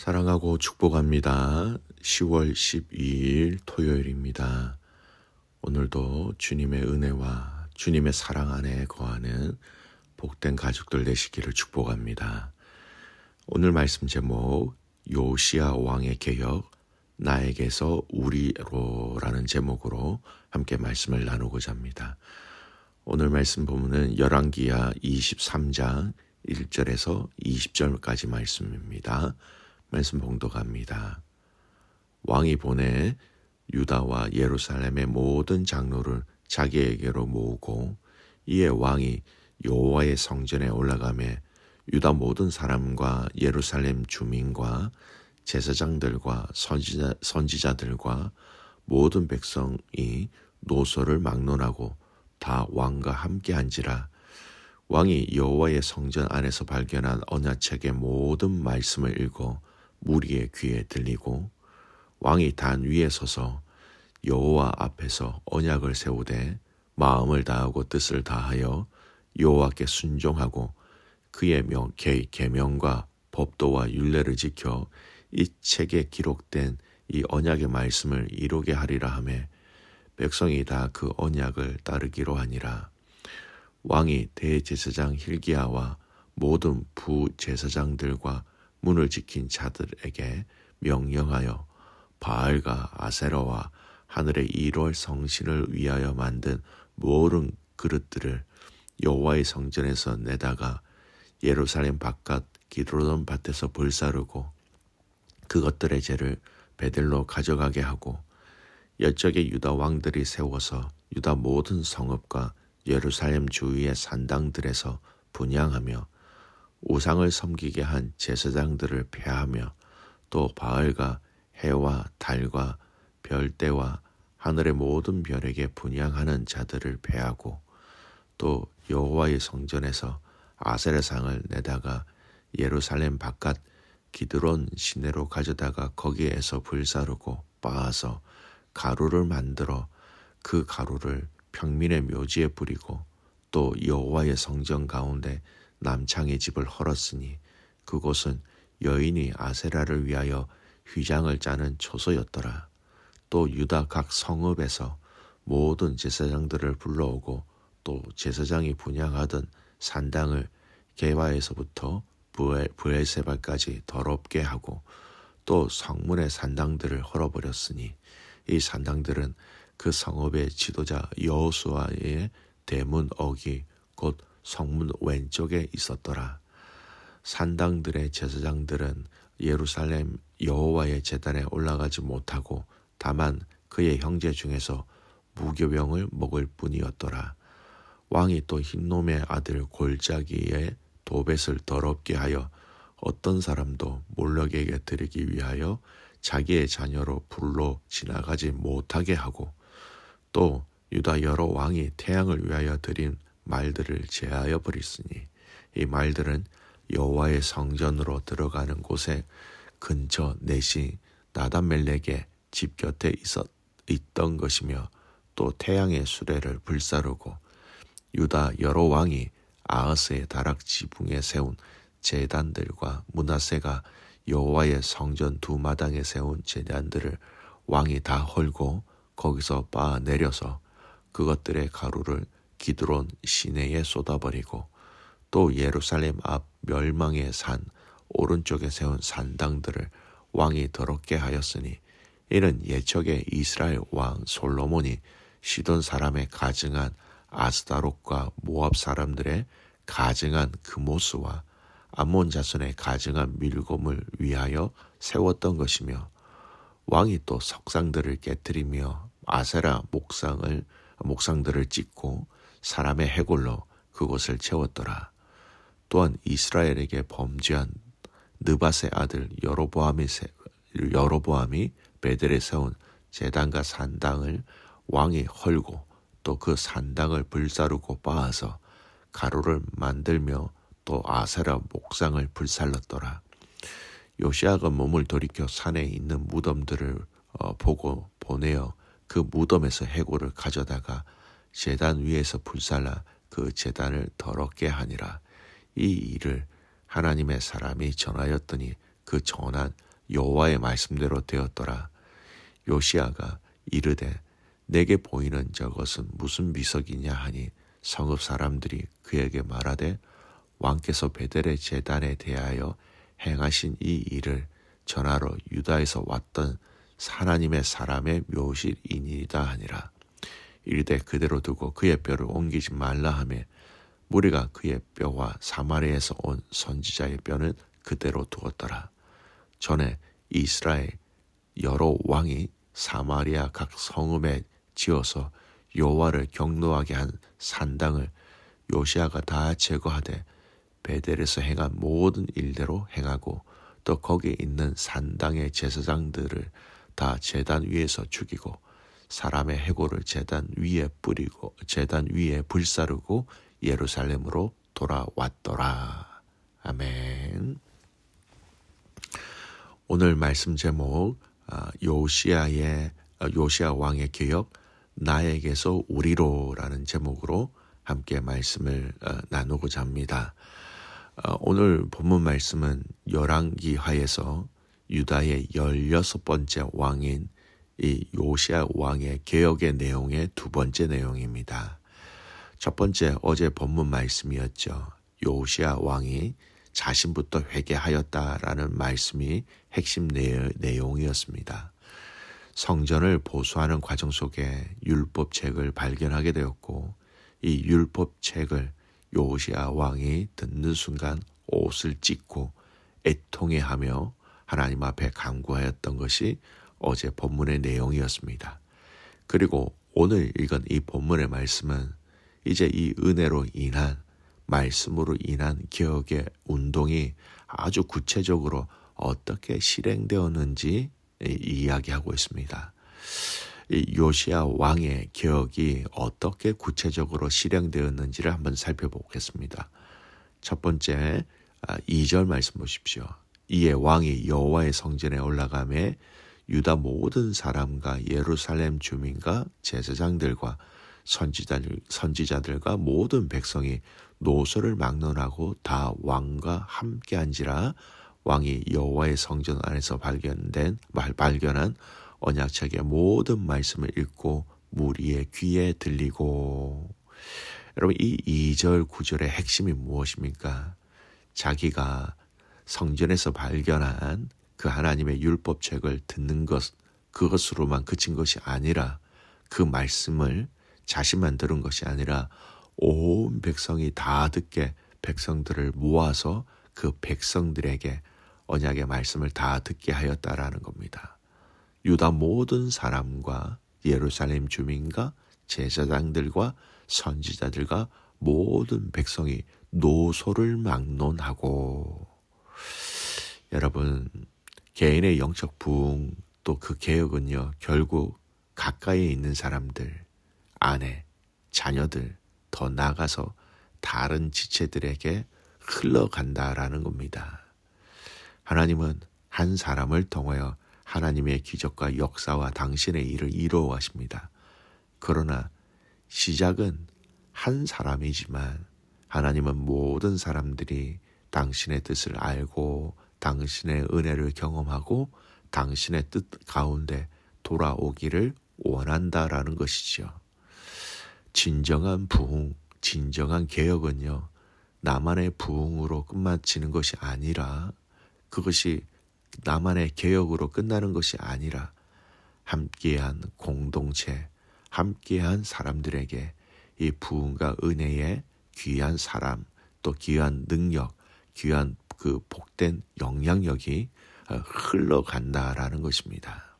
사랑하고 축복합니다. 10월 12일 토요일입니다. 오늘도 주님의 은혜와 주님의 사랑 안에 거하는 복된 가족들 되시기를 축복합니다. 오늘 말씀 제목 요시야 왕의 개혁 나에게서 우리로라는 제목으로 함께 말씀을 나누고자 합니다. 오늘 말씀 본문은 열왕기야 23장 1절에서 20절까지 말씀입니다. 말씀 봉독합니다. 왕이 보내 유다와 예루살렘의 모든 장로를 자기에게로 모으고 이에 왕이 여호와의 성전에 올라가매 유다 모든 사람과 예루살렘 주민과 제사장들과 선지자들과 모든 백성이 노소를 막론하고 다 왕과 함께 앉으라. 왕이 여호와의 성전 안에서 발견한 언약책의 모든 말씀을 읽어 무리의 귀에 들리고 왕이 단 위에 서서 여호와 앞에서 언약을 세우되 마음을 다하고 뜻을 다하여 여호와께 순종하고 그의 계명과 법도와 율례를 지켜 이 책에 기록된 이 언약의 말씀을 이루게 하리라 하매 백성이 다 그 언약을 따르기로 하니라. 왕이 대제사장 hil기야와 모든 부제사장들과 문을 지킨 자들에게 명령하여 바알과 아세라와 하늘의 1월 성신을 위하여 만든 모든 그릇들을 여호와의 성전에서 내다가 예루살렘 바깥 기드론 밭에서 불사르고 그것들의 죄를 베들로 가져가게 하고 옛적에 유다 왕들이 세워서 유다 모든 성읍과 예루살렘 주위의 산당들에서 분향하며 우상을 섬기게 한 제사장들을 폐하며 또 바알과 해와 달과 별대와 하늘의 모든 별에게 분향하는 자들을 폐하고 또 여호와의 성전에서 아세라상을 내다가 예루살렘 바깥 기드론 시내로 가져다가 거기에서 불사르고 빻아서 가루를 만들어 그 가루를 평민의 묘지에 뿌리고 또 여호와의 성전 가운데 남창의 집을 헐었으니 그곳은 여인이 아세라를 위하여 휘장을 짜는 초소였더라. 또 유다 각 성읍에서 모든 제사장들을 불러오고 또 제사장이 분향하던 산당을 게바에서부터 브엘세바까지 더럽게 하고 또 성문의 산당들을 헐어버렸으니 이 산당들은 그 성읍의 지도자 여호수아의 대문 어기 곧 성문 왼쪽에 있었더라. 산당들의 제사장들은 예루살렘 여호와의 제단에 올라가지 못하고 다만 그의 형제 중에서 무교병을 먹을 뿐이었더라. 왕이 또 흰놈의 아들 골짜기에 도벳을 더럽게 하여 어떤 사람도 몰록에게 드리기 위하여 자기의 자녀로 불로 지나가지 못하게 하고 또 유다 여러 왕이 태양을 위하여 드린 말들을 제하여 버렸으니 이 말들은 여호와의 성전으로 들어가는 곳에 근처 넷이 나단멜렉의 집 곁에 있던 것이며 또 태양의 수레를 불사르고 유다 여러 왕이 아하스의 다락 지붕에 세운 제단들과 므낫세가 여호와의 성전 두 마당에 세운 제단들을 왕이 다 헐고 거기서 빻아 내려서 그것들의 가루를 기드론 시내에 쏟아버리고 또 예루살렘 앞 멸망의 산 오른쪽에 세운 산당들을 왕이 더럽게 하였으니 이는 옛적에 이스라엘 왕 솔로몬이 시돈 사람의 가증한 아스다롯과 모압 사람들의 가증한 그모스와 암몬 자손의 가증한 밀곰을 위하여 세웠던 것이며 왕이 또 석상들을 깨뜨리며 아세라 목상들을 찍고 사람의 해골로 그곳을 채웠더라. 또한 이스라엘에게 범죄한 느밧의 아들 여로보암이 베델에 세운 제단과 산당을 왕이 헐고 또 그 산당을 불사르고 빻아서 가루를 만들며 또 아세라 목상을 불살랐더라. 요시야가 몸을 돌이켜 산에 있는 무덤들을 보고 보내어 그 무덤에서 해골을 가져다가 제단 위에서 불살라 그 제단을 더럽게 하니라. 이 일을 하나님의 사람이 전하였더니 그 전한 여호와의 말씀대로 되었더라. 요시야가 이르되 내게 보이는 저것은 무슨 미석이냐 하니 성읍 사람들이 그에게 말하되 왕께서 베델의 제단에 대하여 행하신 이 일을 전하러 유다에서 왔던 하나님의 사람의 묘실이니이다 하니라. 이르되 그대로 두고 그의 뼈를 옮기지 말라 하며 무리가 그의 뼈와 사마리아에서 온 선지자의 뼈는 그대로 두었더라. 전에 이스라엘 여러 왕이 사마리아 각 성읍에 지어서 여호와를 경노하게 한 산당을 요시야가 다 제거하되 베델에서 행한 모든 일대로 행하고 또 거기 있는 산당의 제사장들을 다 제단 위에서 죽이고 사람의 해골을 제단 위에 뿌리고 제단 위에 불사르고 예루살렘으로 돌아왔더라. 아멘. 오늘 말씀 제목 요시야 왕의 개혁 나에게서 우리로라는 제목으로 함께 말씀을 나누고자 합니다. 오늘 본문 말씀은 열왕기하에서 유다의 16번째 왕인 이 요시야 왕의 개혁의 내용의 두 번째 내용입니다. 첫 번째 어제 본문 말씀이었죠. 요시야 왕이 자신부터 회개하였다라는 말씀이 핵심 내용이었습니다. 성전을 보수하는 과정 속에 율법책을 발견하게 되었고 이 율법책을 요시야 왕이 듣는 순간 옷을 찢고 애통해하며 하나님 앞에 간구하였던 것이 어제 본문의 내용이었습니다. 그리고 오늘 읽은 이 본문의 말씀은 이제 이 은혜로 인한 말씀으로 인한 개혁의 운동이 아주 구체적으로 어떻게 실행되었는지 이야기하고 있습니다. 이 요시야 왕의 개혁이 어떻게 구체적으로 실행되었는지를 한번 살펴보겠습니다. 첫 번째 2절 말씀 보십시오. 이에 왕이 여호와의 성전에 올라가매 유다 모든 사람과 예루살렘 주민과 제사장들과 선지자들과 모든 백성이 노소를 막론하고 다 왕과 함께 한지라. 왕이 여호와의 성전 안에서 발견한 언약책의 모든 말씀을 읽고 무리의 귀에 들리고. 여러분 이 2절 9절의 핵심이 무엇입니까? 자기가 성전에서 발견한 그 하나님의 율법책을 듣는 그것으로만 그친 것이 아니라 그 말씀을 자신만 들은 것이 아니라 온 백성이 다 듣게 백성들을 모아서 그 백성들에게 언약의 말씀을 다 듣게 하였다라는 겁니다. 유다 모든 사람과 예루살렘 주민과 제사장들과 선지자들과 모든 백성이 노소를 막론하고. 여러분 개인의 영적 부흥 또 그 개혁은요 결국 가까이에 있는 사람들, 아내, 자녀들 더 나아가서 다른 지체들에게 흘러간다라는 겁니다. 하나님은 한 사람을 통하여 하나님의 기적과 역사와 당신의 일을 이루어 가십니다. 그러나 시작은 한 사람이지만 하나님은 모든 사람들이 당신의 뜻을 알고 당신의 은혜를 경험하고 당신의 뜻 가운데 돌아오기를 원한다라는 것이죠. 진정한 부흥, 진정한 개혁은요, 나만의 부흥으로 끝마치는 것이 아니라 그것이 나만의 개혁으로 끝나는 것이 아니라 함께한 공동체, 함께한 사람들에게 이 부흥과 은혜의 귀한 사람, 또 귀한 능력, 귀한 그 복된 영향력이 흘러간다라는 것입니다.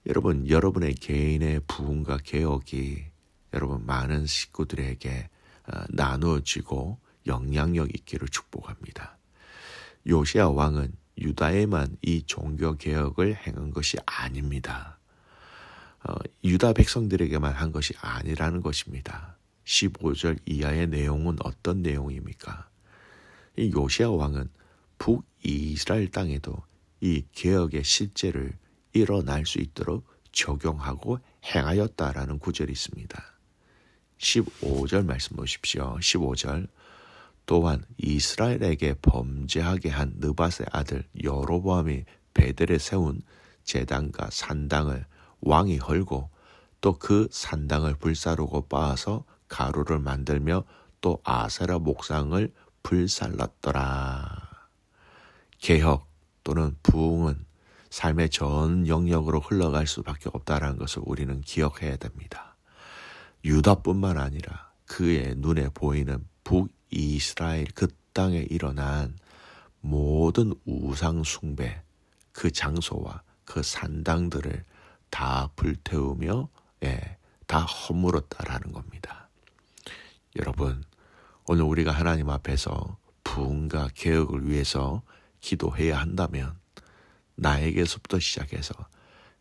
여러분, 여러분의 개인의 부흥과 개혁이 여러분 많은 식구들에게 나누어지고 영향력 있기를 축복합니다. 요시야 왕은 유다에만 이 종교 개혁을 행한 것이 아닙니다. 유다 백성들에게만 한 것이 아니라는 것입니다. 15절 이하의 내용은 어떤 내용입니까? 이 요시야 왕은 북이스라엘 땅에도 이 개혁의 실제를 일어날 수 있도록 적용하고 행하였다라는 구절이 있습니다. 15절 말씀 보십시오. 15절 또한 이스라엘에게 범죄하게 한 느밧의 아들 여로보암이 베델에 세운 제단과 산당을 왕이 헐고 또 그 산당을 불사르고 빻아서 가루를 만들며 또 아세라 목상을 불살랐더라. 개혁 또는 부흥은 삶의 전 영역으로 흘러갈 수밖에 없다는 것을 우리는 기억해야 됩니다. 유다뿐만 아니라 그의 눈에 보이는 북이스라엘 그 땅에 일어난 모든 우상 숭배, 그 장소와 그 산당들을 다 불태우며 다 허물었다라는 겁니다. 여러분, 오늘 우리가 하나님 앞에서 부흥과 개혁을 위해서 기도해야 한다면 나에게서부터 시작해서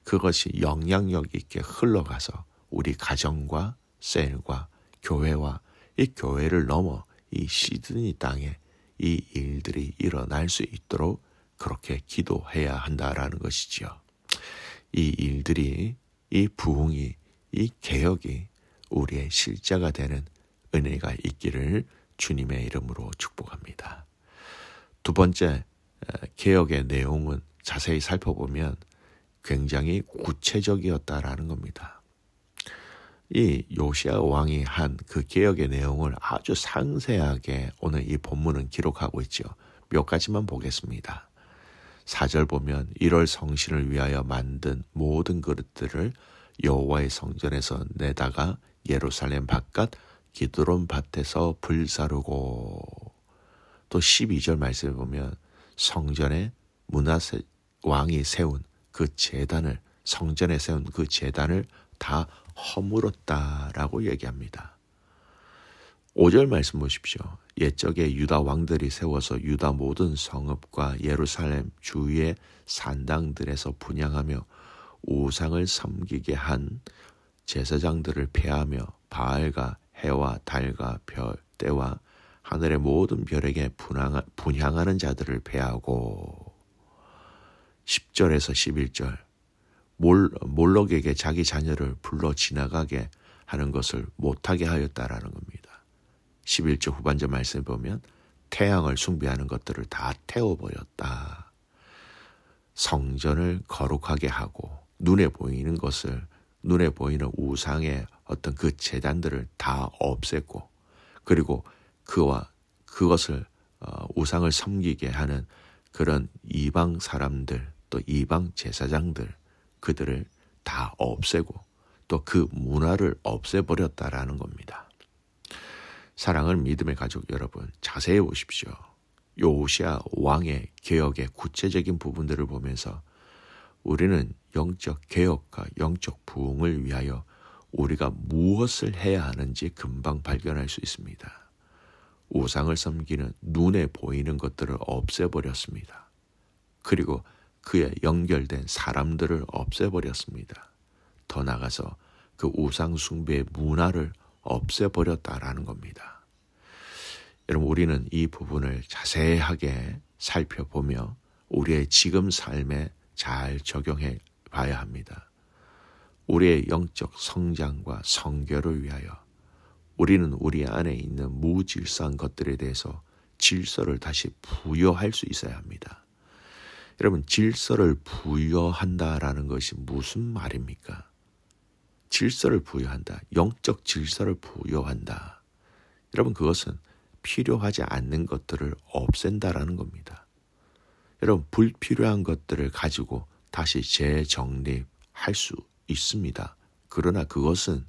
그것이 영향력 있게 흘러가서 우리 가정과 셀과 교회와 이 교회를 넘어 이 시드니 땅에 이 일들이 일어날 수 있도록 그렇게 기도해야 한다라는 것이지요. 이 일들이, 이 부흥이, 이 개혁이 우리의 실제가 되는 은혜가 있기를 주님의 이름으로 축복합니다. 두 번째, 개혁의 내용은 자세히 살펴보면 굉장히 구체적이었다라는 겁니다. 이 요시야 왕이 한 그 개혁의 내용을 아주 상세하게 오늘 이 본문은 기록하고 있죠. 몇 가지만 보겠습니다. 4절 보면 1월 성신을 위하여 만든 모든 그릇들을 여호와의 성전에서 내다가 예루살렘 바깥 기드론 밭에서 불사르고, 또 12절 말씀에 보면 성전에 므낫세 왕이 세운 그 제단을, 성전에 세운 그 제단을 다 허물었다라고 얘기합니다. 5절 말씀 보십시오. 옛적에 유다 왕들이 세워서 유다 모든 성읍과 예루살렘 주위의 산당들에서 분향하며 우상을 섬기게 한 제사장들을 폐하며 바알과 해와 달과 별, 때와 하늘의 모든 별에게 분향하는 자들을 폐하고, 10절에서 11절 몰록에게 자기 자녀를 불러 지나가게 하는 것을 못하게 하였다라는 겁니다. 11절 후반절 말씀에 보면 태양을 숭배하는 것들을 다 태워버렸다. 성전을 거룩하게 하고 눈에 보이는 것을, 눈에 보이는 우상의 어떤 그 제단들을 다 없앴고, 그리고 그것을 우상을 섬기게 하는 그런 이방 사람들, 또 이방 제사장들, 그들을 다 없애고 또 그 문화를 없애버렸다라는 겁니다. 사랑하는 믿음의 가족 여러분, 자세히 보십시오. 요시야 왕의 개혁의 구체적인 부분들을 보면서 우리는 영적 개혁과 영적 부흥을 위하여 우리가 무엇을 해야 하는지 금방 발견할 수 있습니다. 우상을 섬기는 눈에 보이는 것들을 없애버렸습니다. 그리고 그에 연결된 사람들을 없애버렸습니다. 더 나아가서 그 우상 숭배의 문화를 없애버렸다라는 겁니다. 여러분, 우리는 이 부분을 자세하게 살펴보며 우리의 지금 삶에 잘 적용해 봐야 합니다. 우리의 영적 성장과 성결을 위하여 우리는 우리 안에 있는 무질서한 것들에 대해서 질서를 다시 부여할 수 있어야 합니다. 여러분, 질서를 부여한다라는 것이 무슨 말입니까? 질서를 부여한다. 영적 질서를 부여한다. 여러분, 그것은 필요하지 않는 것들을 없앤다라는 겁니다. 여러분, 불필요한 것들을 가지고 다시 재정립할 수 있습니다. 그러나 그것은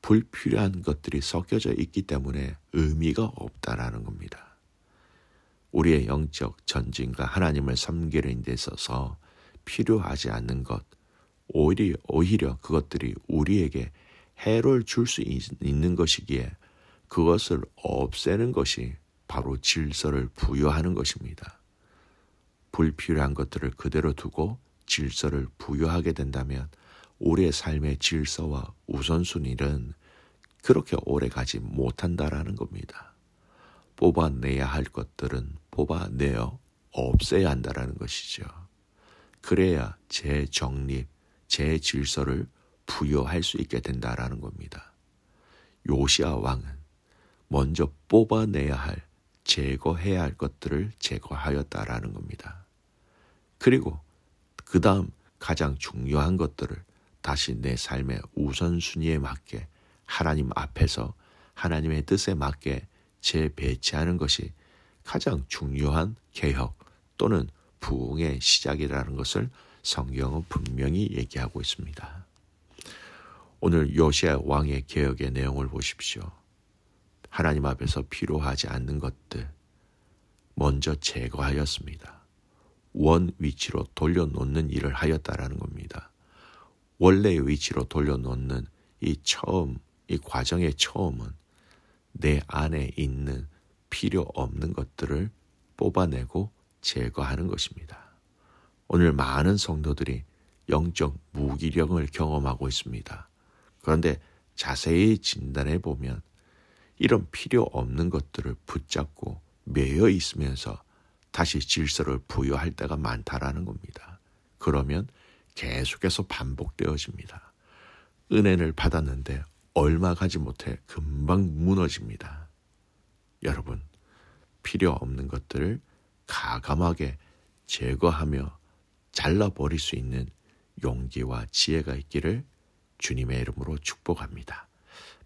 불필요한 것들이 섞여져 있기 때문에 의미가 없다라는 겁니다. 우리의 영적 전진과 하나님을 섬기는 데 있어서 필요하지 않는 것, 오히려 그것들이 우리에게 해를 줄 수 있는 것이기에 그것을 없애는 것이 바로 질서를 부여하는 것입니다. 불필요한 것들을 그대로 두고 질서를 부여하게 된다면 우리의 삶의 질서와 우선순위는 그렇게 오래 가지 못한다라는 겁니다. 뽑아내야 할 것들은 뽑아내어 없애야 한다라는 것이죠. 그래야 재정립, 재질서를 부여할 수 있게 된다라는 겁니다. 요시야 왕은 먼저 뽑아내야 할, 제거해야 할 것들을 제거하였다라는 겁니다. 그리고 그 다음 가장 중요한 것들을 다시 내 삶의 우선순위에 맞게 하나님 앞에서 하나님의 뜻에 맞게 재배치하는 것이 가장 중요한 개혁 또는 부흥의 시작이라는 것을 성경은 분명히 얘기하고 있습니다. 오늘 요시야 왕의 개혁의 내용을 보십시오. 하나님 앞에서 필요하지 않는 것들 먼저 제거하였습니다. 원 위치로 돌려놓는 일을 하였다라는 겁니다. 원래의 위치로 돌려놓는 이 과정의 처음은 내 안에 있는 필요 없는 것들을 뽑아내고 제거하는 것입니다. 오늘 많은 성도들이 영적 무기력을 경험하고 있습니다. 그런데 자세히 진단해 보면 이런 필요 없는 것들을 붙잡고 매여 있으면서 다시 질서를 부여할 때가 많다라는 겁니다. 그러면 계속해서 반복되어집니다. 은혜를 받았는데 얼마 가지 못해 금방 무너집니다. 여러분, 필요 없는 것들을 가감하게 제거하며 잘라버릴 수 있는 용기와 지혜가 있기를 주님의 이름으로 축복합니다.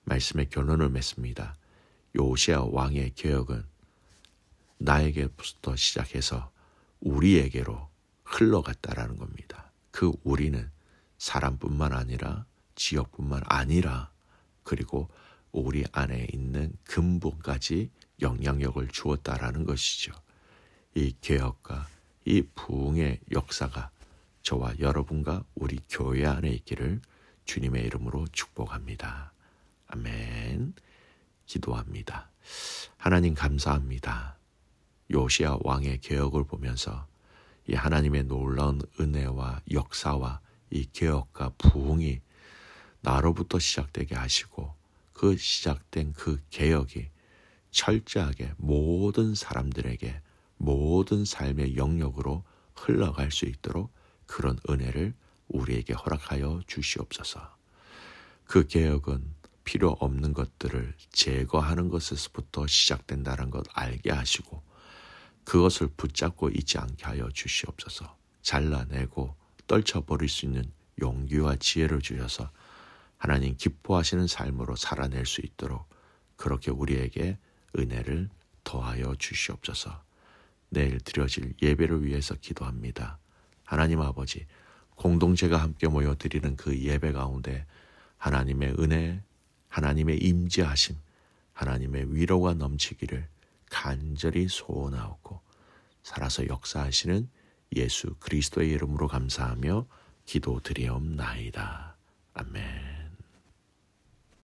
말씀의 결론을 맺습니다. 요시야 왕의 개혁은 나에게부터 시작해서 우리에게로 흘러갔다라는 겁니다. 그 우리는 사람뿐만 아니라 지역뿐만 아니라 그리고 우리 안에 있는 근본까지 영향력을 주었다라는 것이죠. 이 개혁과 이 부흥의 역사가 저와 여러분과 우리 교회 안에 있기를 주님의 이름으로 축복합니다. 아멘. 기도합니다. 하나님 감사합니다. 요시야 왕의 개혁을 보면서 이 하나님의 놀라운 은혜와 역사와 이 개혁과 부흥이 나로부터 시작되게 하시고 그 시작된 그 개혁이 철저하게 모든 사람들에게 모든 삶의 영역으로 흘러갈 수 있도록 그런 은혜를 우리에게 허락하여 주시옵소서. 그 개혁은 필요 없는 것들을 제거하는 것에서부터 시작된다는 것 알게 하시고 그것을 붙잡고 있지 않게 하여 주시옵소서. 잘라내고 떨쳐버릴 수 있는 용기와 지혜를 주셔서 하나님 기뻐하시는 삶으로 살아낼 수 있도록 그렇게 우리에게 은혜를 더하여 주시옵소서. 내일 드려질 예배를 위해서 기도합니다. 하나님 아버지, 공동체가 함께 모여 드리는 그 예배 가운데 하나님의 은혜, 하나님의 임재하심, 하나님의 위로가 넘치기를 간절히 소원하옵고 살아서 역사하시는 예수 그리스도의 이름으로 감사하며 기도드리옵나이다. 아멘.